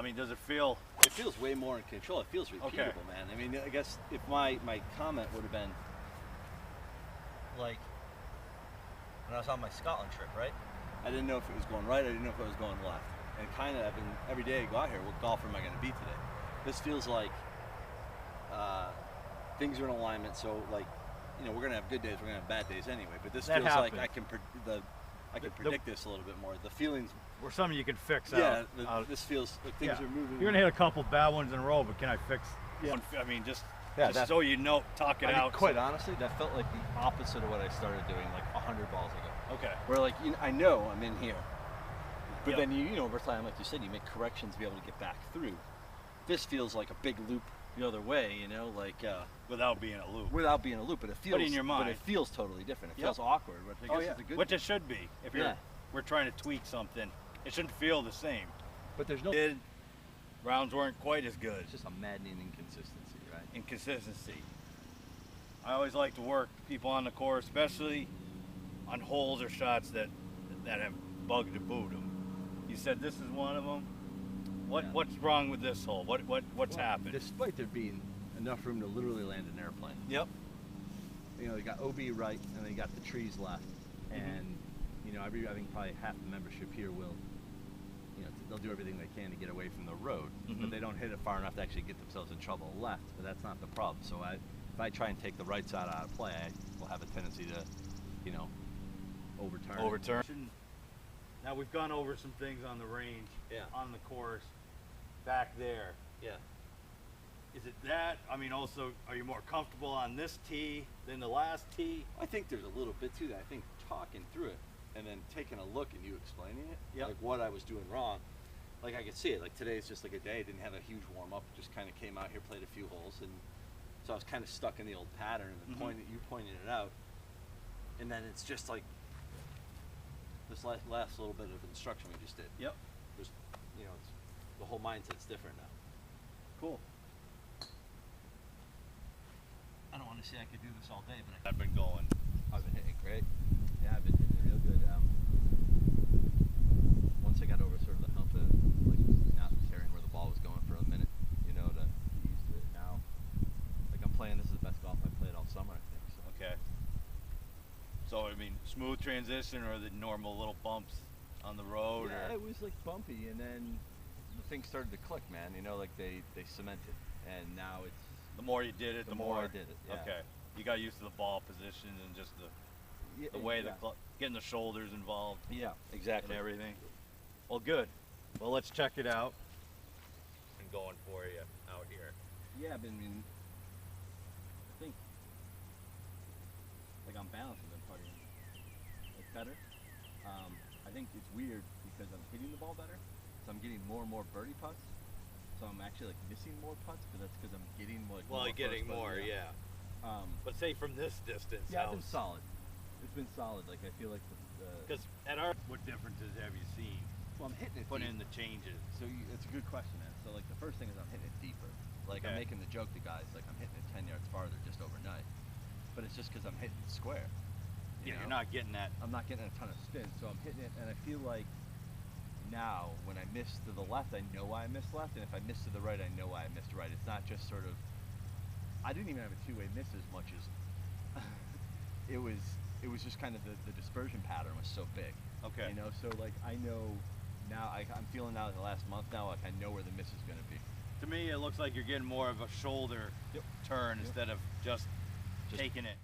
mean, does it feel? It feels way more in control. It feels repeatable, Okay. man. I mean, I guess if my comment would have been like when I was on my Scotland trip, right? I didn't know if it was going right. I didn't know if it was going left. And kind of, every day I go out here, what golfer am I going to be today? This feels like things are in alignment. So like, you know, we're going to have good days, we're going to have bad days anyway. But this feels like I can predict this a little bit more. The feelings. Or something you can fix Yeah, out. this feels like things are moving. You're gonna hit a couple bad ones in a row, but can I fix? Yeah. I mean, just so you know, talk it out. Quite honestly, that felt like the opposite of what I started doing like 100 balls ago. Okay. Where like, you know, I know I'm in here, but then you know, over time, like you said, you make corrections to be able to get back through. This feels like a big loop the other way, you know, like without being a loop. Without being a loop, but it feels. But in your mind. But it feels totally different. It feels awkward, which I guess is a good. Which it should be. If we're trying to tweak something, it shouldn't feel the same. But there's no. Rounds weren't quite as good. It's just a maddening inconsistency, right? Inconsistency. I always like to work people on the course, especially on holes or shots that have bugged to boot them. You said this is one of them. What's wrong with this hole? What's happened? Despite there being enough room to literally land an airplane. Yep. You know, you got OB right, and then you got the trees left, and you know, I think probably half the membership here will, you know, they'll do everything they can to get away from the road, but they don't hit it far enough to actually get themselves in trouble left. But that's not the problem. So if I try and take the right side out of play, I will have a tendency to, you know, overturn. Now we've gone over some things on the range, on the course, back there. Yeah. Is it that? I mean, also, are you more comfortable on this tee than the last tee? I think there's a little bit to that. I think talking through it and then taking a look and you explaining it, like what I was doing wrong, like I could see it. Like today's just like a day. I didn't have a huge warm up. Just kind of came out here, played a few holes, and so I was kind of stuck in the old pattern. And the point that you pointed it out, and then it's just like this last little bit of instruction we just did. Yep. There's, you know, the whole mindset's different now. Cool. I don't want to say I could do this all day, but I've been going. I've been hitting great. Yeah, I've been hitting real good. Once I got over sort of the hump of like not caring where the ball was going for a minute, you know, to get used to it. Now, like I'm playing, this is the best golf I played all summer, I think. So. Okay. So I mean, smooth transition or the normal little bumps on the road? Yeah, or? it was like bumpy, and then the thing started to click, man. You know, like they cemented, and now it's. The more you did it, the more I did it. Yeah. Okay. You got used to the ball position and just the way getting the shoulders involved. Yeah, exactly. And everything. Well, good. Well, let's check it out. And going for you out here. Yeah, I mean, I think like on balance, I've been putting like better. I think it's weird because I'm hitting the ball better, so I'm getting more and more birdie putts. So I'm actually like missing more putts, but that's because I'm getting like. Well, you're getting more, yeah. But say from this distance. Yeah, it's been solid. It's been solid. Like I feel like because at our, what differences have you seen? Well, I'm hitting it. Putting in the changes. So it's a good question, man. So like the first thing is I'm hitting it deeper. Like I'm making the joke to guys like I'm hitting it 10 yards farther just overnight, but it's just because I'm hitting it square. You're not getting that. I'm not getting a ton of spin, so I'm hitting it, and I feel like now when I miss to the left, I know why I missed left, and if I miss to the right, I know why I missed right. It's not just sort of. I didn't even have a two-way miss as much as it was. It was just kind of the dispersion pattern was so big. Okay. You know, so like I know now. I'm feeling now the last month now, like I know where the miss is going to be. To me, it looks like you're getting more of a shoulder turn instead of just taking it.